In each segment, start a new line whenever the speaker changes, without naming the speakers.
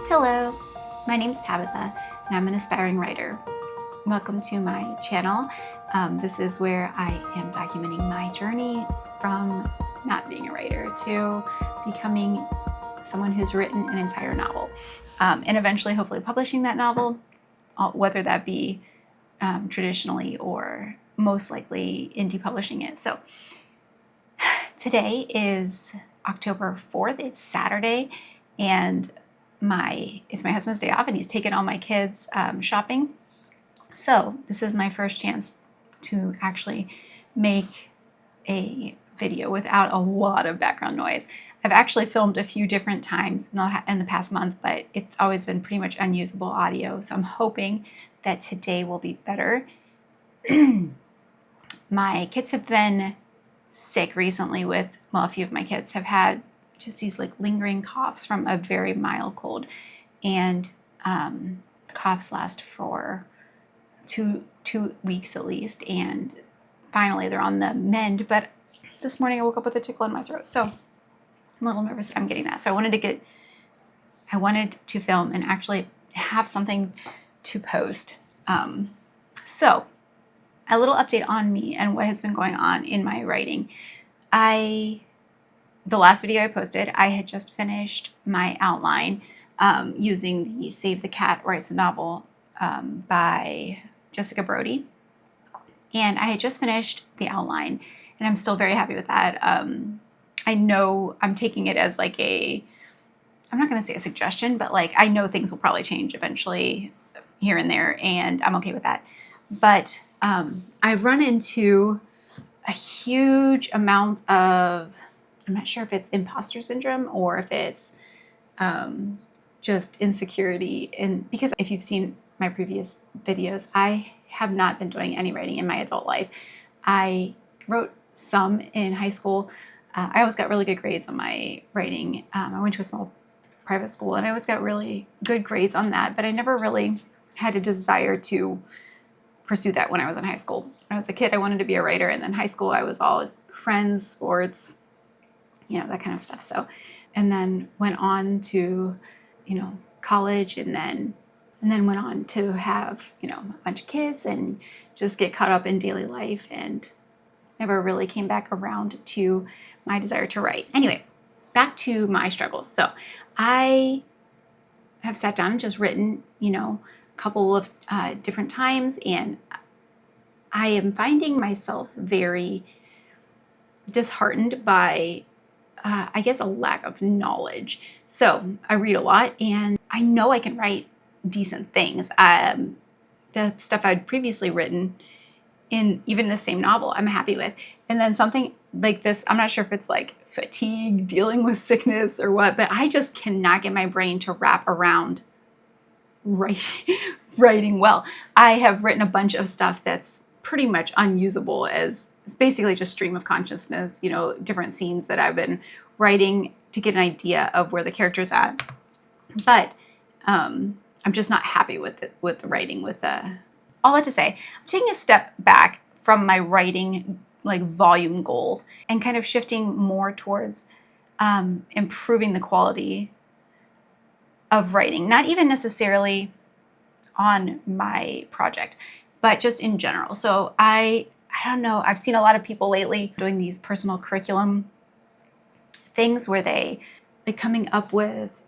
Hello, my name's Tabitha and I'm an aspiring writer. Welcome to my channel. This is where I am documenting my journey from not being a writer to becoming someone who's written an entire novel and eventually hopefully publishing that novel, whether that be traditionally or most likely indie publishing it. So today is October 4th, it's Saturday, and it's my husband's day off and he's taken all my kids shopping. So this is my first chance to actually make a video without a lot of background noise. I've actually filmed a few different times in the past month, but it's always been pretty much unusable audio. So I'm hoping that today will be better. My kids have been sick recently a few of my kids have had just these like lingering coughs from a very mild cold, and coughs last for two weeks at least, and finally they're on the mend. But this morning I woke up with a tickle in my throat, so I'm a little nervous that I'm getting that. So I wanted to film and actually have something to post. So a little update on me and what has been going on in my writing. The last video I posted, I had just finished my outline using the Save the Cat Writes a Novel by Jessica Brody. And I had just finished the outline, and I'm still very happy with that. I know I'm taking it as like I'm not going to say a suggestion, but like I know things will probably change eventually here and there, and I'm okay with that. But I've run into a huge amount of, I'm not sure if it's imposter syndrome or if it's just insecurity. And because if you've seen my previous videos, I have not been doing any writing in my adult life. I wrote some in high school. I always got really good grades on my writing. I went to a small private school and I always got really good grades on that, but I never really had a desire to pursue that when I was in high school. When I was a kid, I wanted to be a writer, and then high school, I was all friends, sports, that kind of stuff. So, and then went on to, college, and then went on to have, a bunch of kids and just get caught up in daily life, and never really came back around to my desire to write. Anyway, back to my struggles. So I have sat down and just written, a couple of different times, and I am finding myself very disheartened by I guess a lack of knowledge. So I read a lot and I know I can write decent things. The stuff I'd previously written in even the same novel, I'm happy with. And then something like this, I'm not sure if it's like fatigue, dealing with sickness or what, but I just cannot get my brain to wrap around writing well. I have written a bunch of stuff that's pretty much unusable, as it's basically just stream of consciousness, different scenes that I've been writing to get an idea of where the character's at. But I'm just not happy with the writing. All that to say, I'm taking a step back from my writing like volume goals and kind of shifting more towards improving the quality of writing, not even necessarily on my project, but just in general. So I don't know, I've seen a lot of people lately doing these personal curriculum things where they coming up with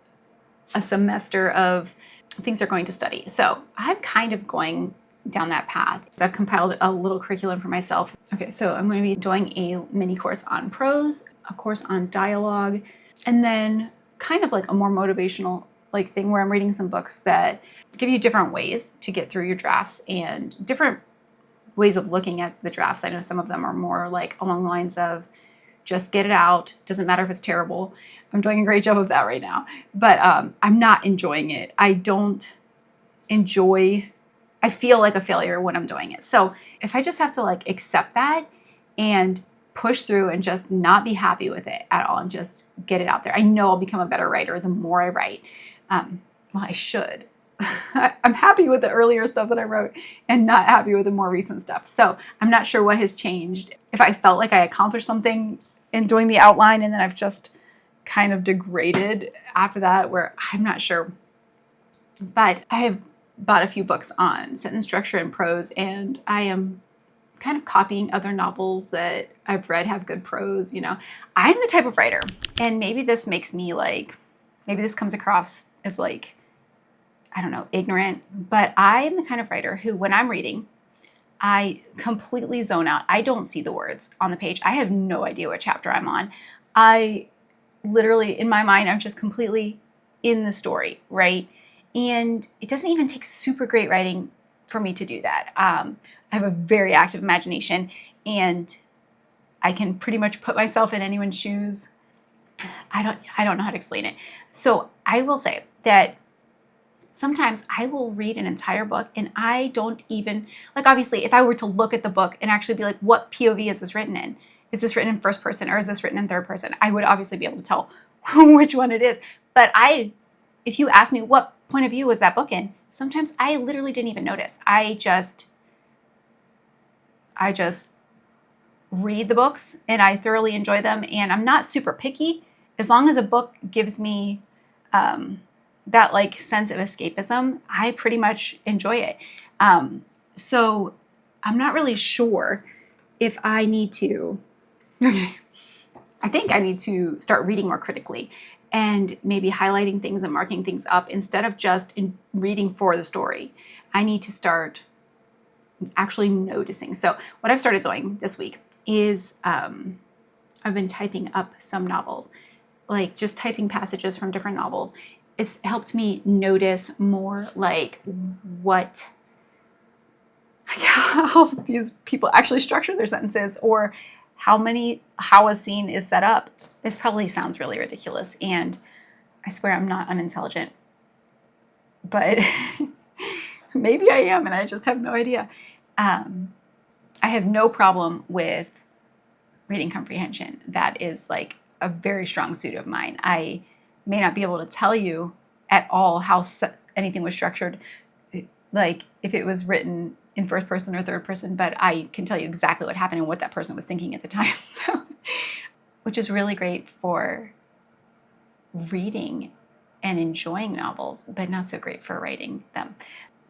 a semester of things they're going to study. So I'm kind of going down that path. I've compiled a little curriculum for myself. Okay, so I'm going to be doing a mini course on prose, a course on dialogue, and then kind of like a more motivational thing where I'm reading some books that give you different ways to get through your drafts and different ways of looking at the drafts. I know some of them are more like along the lines of just get it out. Doesn't matter if it's terrible. I'm doing a great job of that right now, but I'm not enjoying it. I feel like a failure when I'm doing it. So if I just have to accept that and push through and just not be happy with it at all and just get it out there, I know I'll become a better writer the more I write. Well, I should. I'm happy with the earlier stuff that I wrote and not happy with the more recent stuff. So I'm not sure what has changed. If I felt like I accomplished something in doing the outline and then I've just kind of degraded after that, where I'm not sure But I have bought a few books on sentence structure and prose, and I am kind of copying other novels that I've read have good prose. I'm the type of writer, and maybe this makes me maybe this comes across as I don't know, ignorant, but I am the kind of writer who, when I'm reading, I completely zone out. I don't see the words on the page. I have no idea what chapter I'm on. I literally, in my mind, I'm just completely in the story, right? And it doesn't even take super great writing for me to do that. I have a very active imagination, and I can pretty much put myself in anyone's shoes. I don't know how to explain it. So I will say that sometimes I will read an entire book and I don't even, obviously, if I were to look at the book and actually be like, what POV is this written in? Is this written in first person or is this written in third person? I would obviously be able to tell which one it is. But if you ask me what point of view was that book in, sometimes I literally didn't even notice. I just read the books and I thoroughly enjoy them, and I'm not super picky. As long as a book gives me that sense of escapism, I pretty much enjoy it. So I'm not really sure if I need to, I think I need to start reading more critically and maybe highlighting things and marking things up instead of just reading for the story. I need to start actually noticing. So what I've started doing this week is I've been typing up some novels, just typing passages from different novels. It's helped me notice more how these people actually structure their sentences, or how a scene is set up. This probably sounds really ridiculous, and I swear I'm not unintelligent, but maybe I am, and I just have no idea. I have no problem with reading comprehension. That is a very strong suit of mine. I may not be able to tell you at all how anything was structured, if it was written in first person or third person, but I can tell you exactly what happened and what that person was thinking at the time. So, which is really great for reading and enjoying novels, but not so great for writing them.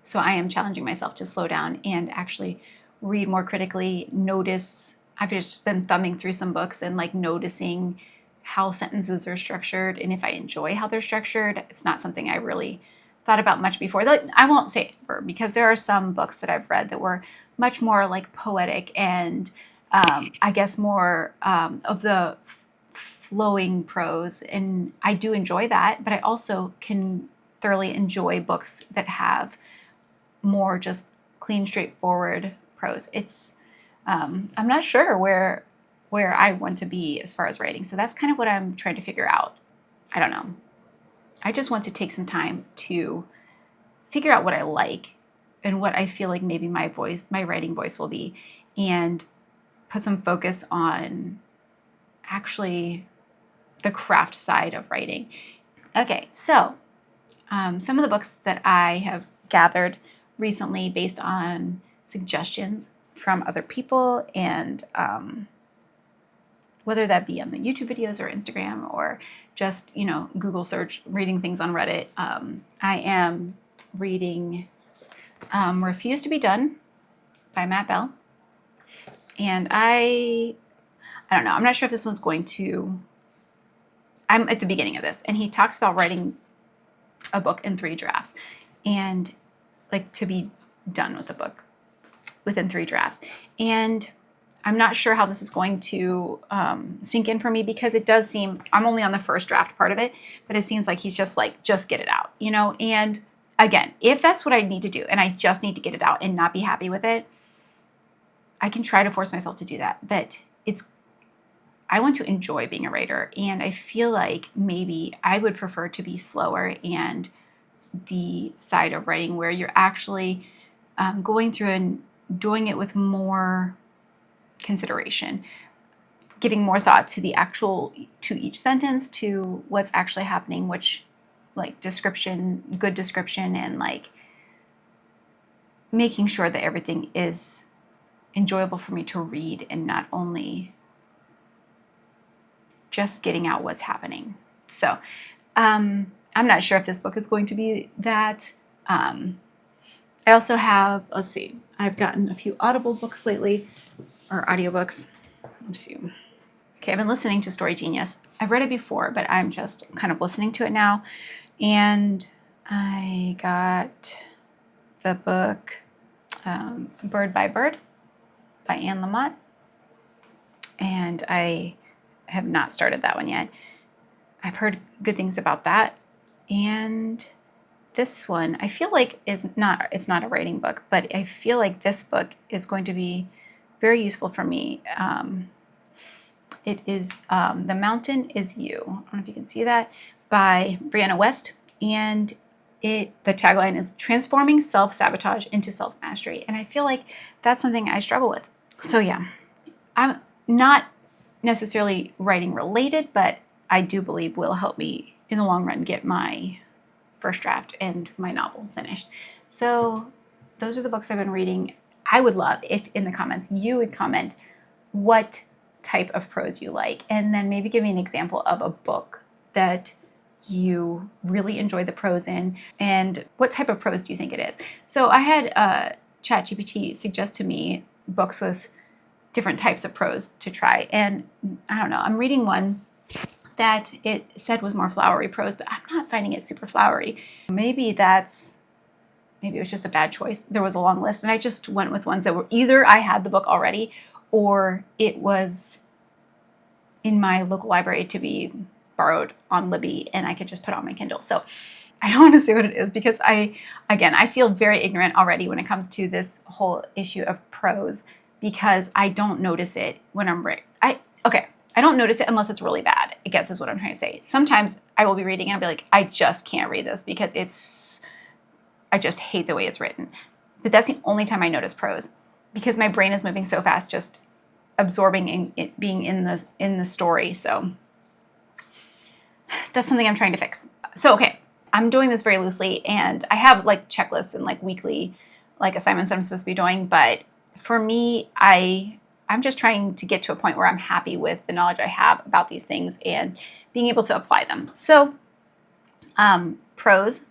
So I am challenging myself to slow down and actually read more critically, notice. I've just been thumbing through some books and noticing how sentences are structured, and if I enjoy how they're structured. It's not something I really thought about much before. I won't say ever, because there are some books that I've read that were much more poetic and I guess more of the flowing prose, and I do enjoy that, but I also can thoroughly enjoy books that have more just clean, straightforward prose. It's I'm not sure where I want to be as far as writing. So that's kind of what I'm trying to figure out. I don't know. I just want to take some time to figure out what I like and what I feel like maybe my writing voice will be, and put some focus on actually the craft side of writing. Okay, so some of the books that I have gathered recently based on suggestions from other people, and whether that be on the YouTube videos or Instagram or just, Google search, reading things on Reddit. I am reading Refuse to Be Done by Matt Bell. And I don't know. I'm not sure if this one's going to... I'm at the beginning of this, and he talks about writing a book in 3 drafts, and to be done with the book within 3 drafts. And I'm not sure how this is going to sink in for me, because it does seem, I'm only on the first draft part of it, but it seems like he's just just get it out, And again, if that's what I need to do, and I just need to get it out and not be happy with it, I can try to force myself to do that. But I want to enjoy being a writer, and I feel like maybe I would prefer to be slower and the side of writing where you're actually going through and doing it with more consideration, giving more thought to to each sentence, to what's actually happening, which description, good description, and making sure that everything is enjoyable for me to read, and not only just getting out what's happening. So I'm not sure if this book is going to be that I also have, let's see, I've gotten a few Audible books lately, or audiobooks. Let's see. Okay, I've been listening to Story Genius. I've read it before, but I'm just kind of listening to it now. And I got the book Bird by Bird by Anne Lamott. And I have not started that one yet. I've heard good things about that. And this one, I feel like it's not a writing book, but I feel like this book is going to be very useful for me. It is The Mountain Is You. I don't know if you can see that, by Brianna West. And the tagline is transforming self-sabotage into self-mastery. And I feel like that's something I struggle with. So yeah, I'm not necessarily writing related, but I do believe will help me in the long run get my first draft and my novel finished. So those are the books I've been reading. I would love if in the comments you would comment what type of prose you like, and then maybe give me an example of a book that you really enjoy the prose in, and what type of prose do you think it is. So I had ChatGPT suggest to me books with different types of prose to try, and I don't know, I'm reading one that it said was more flowery prose, but I'm not finding it super flowery. Maybe it was just a bad choice. There was a long list, and I just went with ones that were either I had the book already, or it was in my local library to be borrowed on Libby, and I could just put it on my Kindle. So I don't want to say what it is, because I feel very ignorant already when it comes to this whole issue of prose, because I don't notice it when I'm I don't notice it unless it's really bad, I guess is what I'm trying to say. Sometimes I will be reading and I'll be like, I just can't read this because I just hate the way it's written. But that's the only time I notice prose, because my brain is moving so fast, just absorbing it, being in the story. So that's something I'm trying to fix. So, okay, I'm doing this very loosely, and I have like checklists and like weekly like assignments that I'm supposed to be doing. But for me, I'm just trying to get to a point where I'm happy with the knowledge I have about these things and being able to apply them. So prose,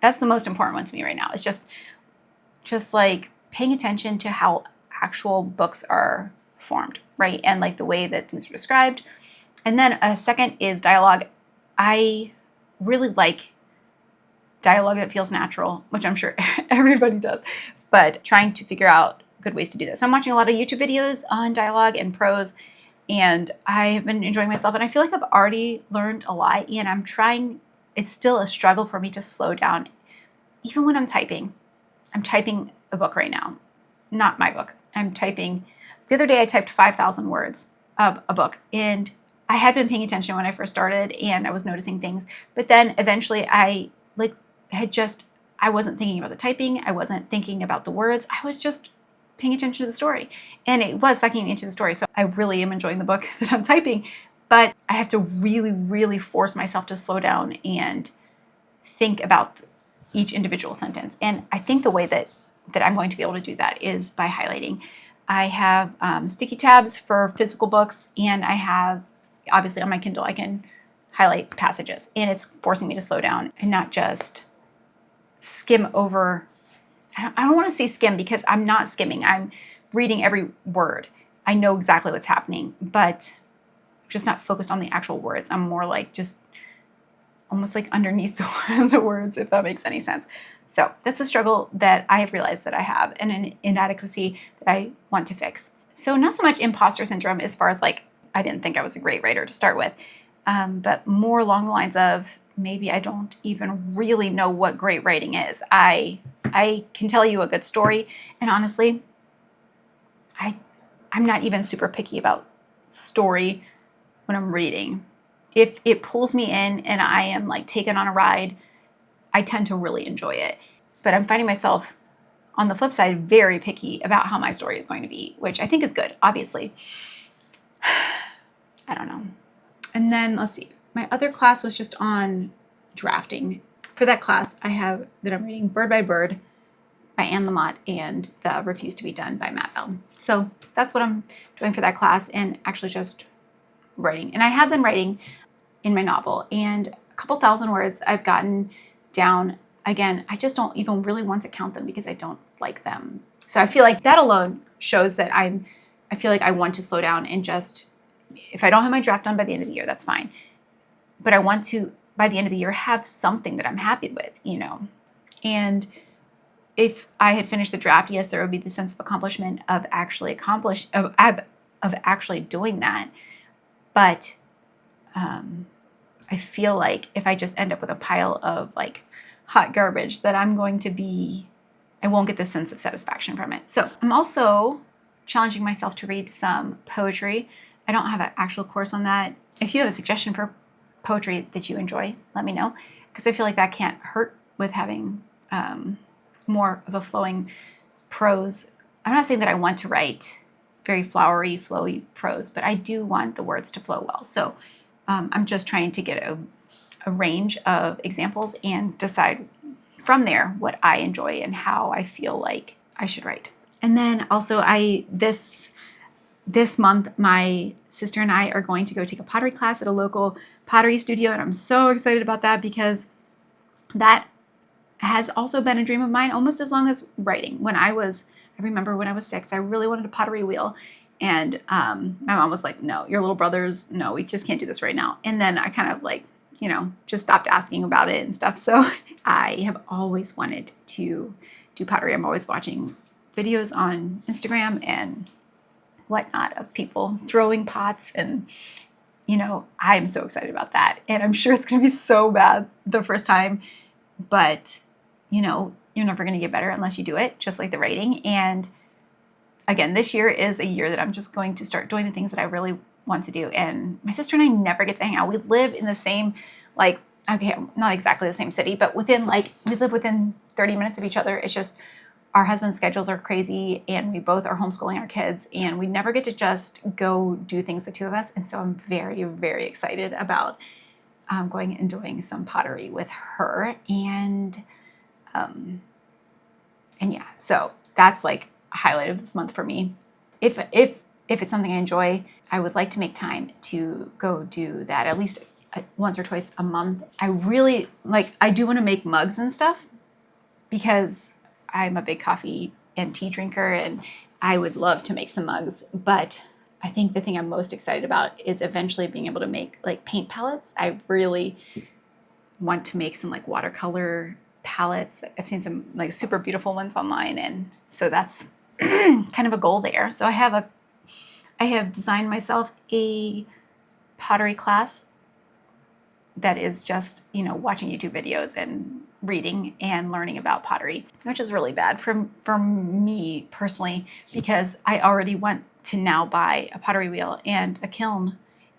that's the most important one to me right now. It's just like paying attention to how actual books are formed, right? And like the way that things are described. And then a second is dialogue. I really like dialogue that feels natural, which I'm sure everybody does, but trying to figure out good ways to do this. So I'm watching a lot of YouTube videos on dialogue and prose, and I have been enjoying myself, and I feel like I've already learned a lot, and it's still a struggle for me to slow down. Even when I'm typing a book right now, not my book. The other day I typed 5,000 words of a book, and I had been paying attention when I first started, and I was noticing things, but then eventually I wasn't thinking about the typing. I wasn't thinking about the words. I was just paying attention to the story, and it was sucking me into the story. So I really am enjoying the book that I'm typing, but I have to really, really force myself to slow down and think about each individual sentence. And I think the way that I'm going to be able to do that is by highlighting. I have sticky tabs for physical books, and I have, obviously on my Kindle, I can highlight passages, and it's forcing me to slow down and not just skim over. I don't want to say skim, because I'm not skimming. I'm reading every word. I know exactly what's happening, but I'm just not focused on the actual words. I'm more like just almost like underneath the words, if that makes any sense. So that's a struggle that I have realized that I have, and an inadequacy that I want to fix. So not so much imposter syndrome as far as like, I didn't think I was a great writer to start with, but more along the lines of maybe I don't even really know what great writing is. I can tell you a good story, and honestly, I'm not even super picky about story when I'm reading. If it pulls me in and I am like taken on a ride, I tend to really enjoy it. But I'm finding myself, on the flip side, very picky about how my story is going to be, which I think is good, obviously. I don't know. And then let's see. My other class was just on drafting. For that class, I'm reading Bird by Bird by Anne Lamott and The Refuse to Be Done by Matt Bell. So that's what I'm doing for that class, and actually just writing. And I have been writing in my novel, and a couple thousand words I've gotten down again, I just don't even really want to count them because I don't like them. So I feel like that alone shows that I feel like I want to slow down and just, if I don't have my draft done by the end of the year, that's fine. But I want to, by the end of the year, have something that I'm happy with, you know. And if I had finished the draft, yes, there would be the sense of accomplishment of actually actually doing that. But I feel like if I just end up with a pile of like hot garbage, that I won't get the sense of satisfaction from it. So I'm also challenging myself to read some poetry. I don't have an actual course on that. If you have a suggestion for poetry that you enjoy, let me know, because I feel like that can't hurt with having more of a flowing prose. I'm not saying that I want to write very flowery, flowy prose, but I do want the words to flow well. So I'm just trying to get a range of examples and decide from there what I enjoy and how I feel like I should write. And then also this month, my sister and I are going to go take a pottery class at a local pottery studio. And I'm so excited about that because that has also been a dream of mine almost as long as writing. I remember when I was 6, I really wanted a pottery wheel. And my mom was like, no, your little brothers, no, we just can't do this right now. And then I kind of like, you know, just stopped asking about it and stuff. So I have always wanted to do pottery. I'm always watching videos on Instagram and whatnot of people throwing pots, and you know, I'm so excited about that. And I'm sure it's going to be so bad the first time, but you know, you're never going to get better unless you do it, just like the writing. And again, this year is a year that I'm just going to start doing the things that I really want to do. And my sister and I never get to hang out. We live in the same, like, okay, not exactly the same city, but we live within 30 minutes of each other. It's just our husband's schedules are crazy and we both are homeschooling our kids and we never get to just go do things, the two of us. And so I'm very, very excited about going and doing some pottery with her. And yeah, so that's like a highlight of this month for me. If it's something I enjoy, I would like to make time to go do that at least once or twice a month. I do want to make mugs and stuff because I'm a big coffee and tea drinker and I would love to make some mugs. But I think the thing I'm most excited about is eventually being able to make like paint palettes. I really want to make some like watercolor palettes. I've seen some like super beautiful ones online. And so that's kind of a goal there. So I have designed myself a pottery class that is just, you know, watching YouTube videos and reading and learning about pottery, which is really bad for me personally, because I already want to now buy a pottery wheel and a kiln.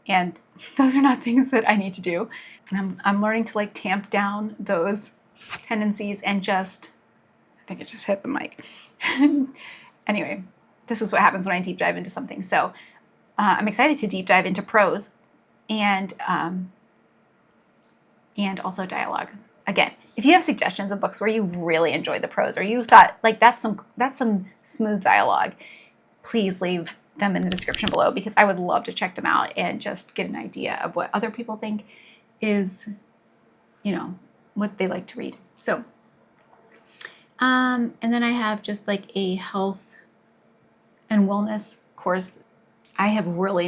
And those are not things that I need to do. And I'm learning to like tamp down those tendencies and just, I think it just hit the mic. Anyway, this is what happens when I deep dive into something. So I'm excited to deep dive into prose and also dialogue. Again, if you have suggestions of books where you really enjoyed the prose or you thought like that's some smooth dialogue, please leave them in the description below because I would love to check them out and just get an idea of what other people think is, you know, what they like to read. So, and then I have just like a health and wellness course. I have really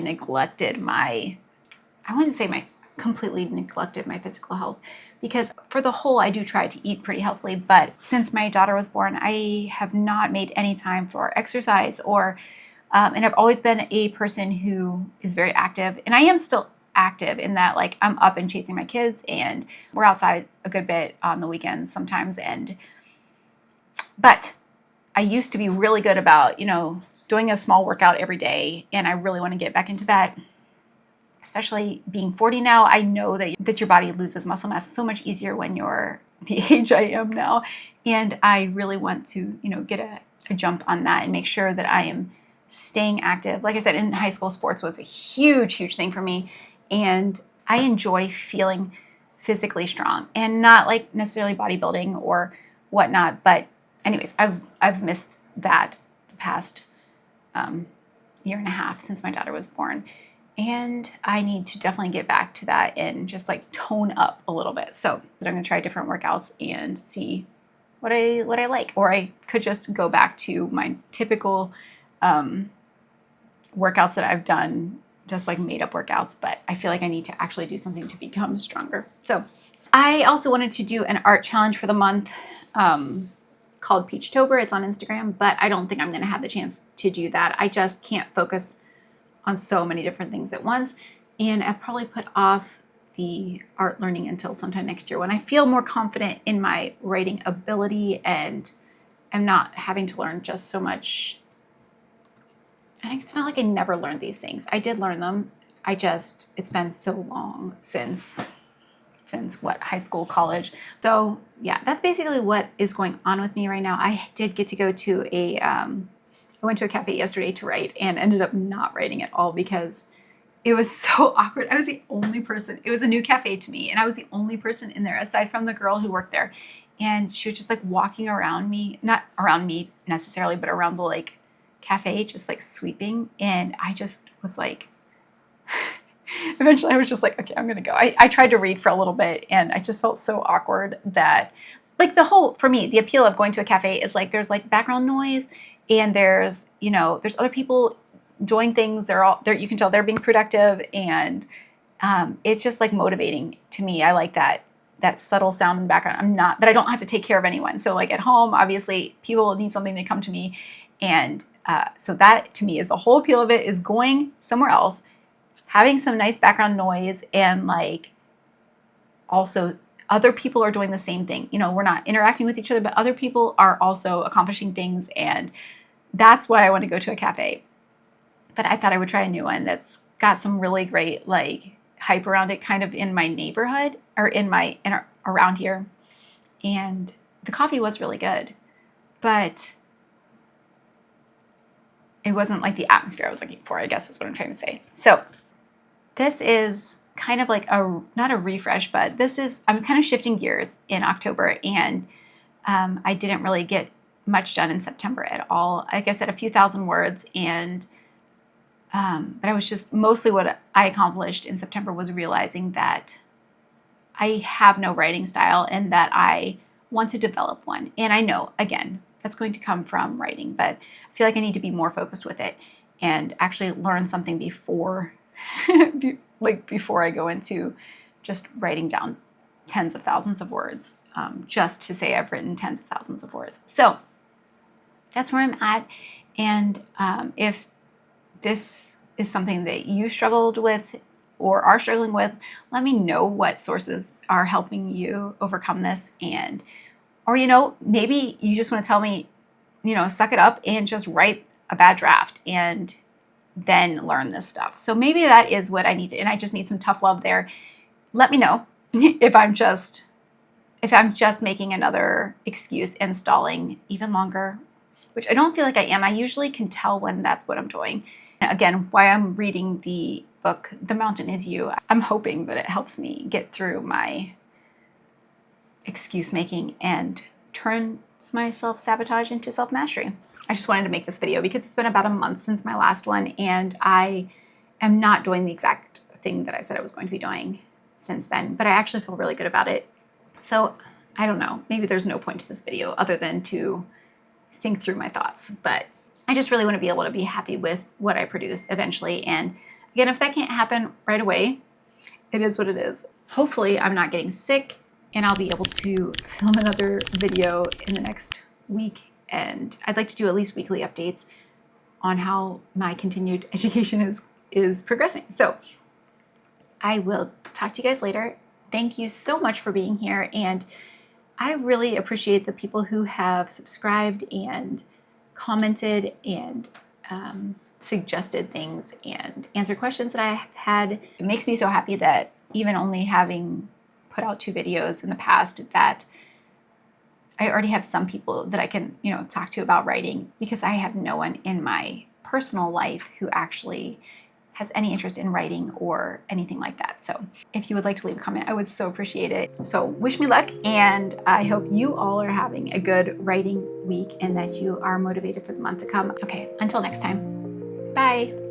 completely neglected my physical health because for the whole, I do try to eat pretty healthily. But since my daughter was born, I have not made any time for exercise and I've always been a person who is very active, and I am still active in that, like, I'm up and chasing my kids and we're outside a good bit on the weekends sometimes. But I used to be really good about, you know, doing a small workout every day. And I really want to get back into that, especially being 40 now. I know that your body loses muscle mass so much easier when you're the age I am now. And I really want to, you know, get a jump on that and make sure that I am staying active. Like I said, in high school, sports was a huge, huge thing for me. And I enjoy feeling physically strong and not like necessarily bodybuilding or whatnot. But anyways, I've missed that the past year and a half since my daughter was born. And I need to definitely get back to that and just like tone up a little bit. So I'm going to try different workouts and see what I like. Or I could just go back to my typical workouts that I've done, just like made up workouts. But I feel like I need to actually do something to become stronger. So I also wanted to do an art challenge for the month called Peachtober. It's on Instagram, but I don't think I'm going to have the chance to do that. I just can't focus on so many different things at once. And I'll probably put off the art learning until sometime next year when I feel more confident in my writing ability and I'm not having to learn just so much. I think it's not like I never learned these things. I did learn them. It's been so long since what, high school, college. So yeah, that's basically what is going on with me right now. I did get to go to I went to a cafe yesterday to write and ended up not writing at all because it was so awkward. I was the only person. It was a new cafe to me and I was the only person in there aside from the girl who worked there. And she was just like walking around me, not around me necessarily, but around the like cafe, just like sweeping. And I just was like, eventually I was just like, okay, I'm going to go. I tried to read for a little bit and I just felt so awkward that like for me, the appeal of going to a cafe is like, there's like background noise and there's other people doing things. You can tell they're being productive and it's just like motivating to me. I like that subtle sound in the background. But I don't have to take care of anyone. So like at home, obviously people need something, they come to me. And so that to me is the whole appeal of it, is going somewhere else, having some nice background noise, and like also other people are doing the same thing. We're not interacting with each other, but other people are also accomplishing things. And that's why I want to go to a cafe. But I thought I would try a new one that's got some really great like hype around it, kind of in my neighborhood or around here. And the coffee was really good, but it wasn't like the atmosphere I was looking for, I guess is what I'm trying to say. So this is kind of like not a refresh, but I'm kind of shifting gears in October, and I didn't really get much done in September at all. Like I said, a few thousand words, and but I was just mostly what I accomplished in September was realizing that I have no writing style and that I want to develop one. And I know, again, that's going to come from writing, but I feel like I need to be more focused with it and actually learn something before I go into just writing down tens of thousands of words, just to say I've written tens of thousands of words. So that's where I'm at. And if this is something that you struggled with or are struggling with, let me know what sources are helping you overcome this. Or maybe you just want to tell me, suck it up and just write a bad draft and then learn this stuff. So maybe that is what I need and I just need some tough love there. Let me know if I'm just making another excuse and stalling even longer, which I don't feel like I am. I usually can tell when that's what I'm doing. And again, why I'm reading the book, The Mountain Is You, I'm hoping that it helps me get through my excuse making and turns my self-sabotage into self-mastery. I just wanted to make this video because it's been about a month since my last one, and I am not doing the exact thing that I said I was going to be doing since then, but I actually feel really good about it. So I don't know, maybe there's no point to this video other than to think through my thoughts, but I just really want to be able to be happy with what I produce eventually. And again, if that can't happen right away, it is what it is. Hopefully I'm not getting sick and I'll be able to film another video in the next week. And I'd like to do at least weekly updates on how my continued education is progressing. So I will talk to you guys later. Thank you so much for being here. And I really appreciate the people who have subscribed and commented and suggested things and answered questions that I have had. It makes me so happy that even only having put out 2 videos in the past, that I already have some people that I can, talk to about writing, because I have no one in my personal life who actually has any interest in writing or anything like that. So if you would like to leave a comment, I would so appreciate it. So wish me luck, and I hope you all are having a good writing week and that you are motivated for the month to come. Okay, until next time, bye.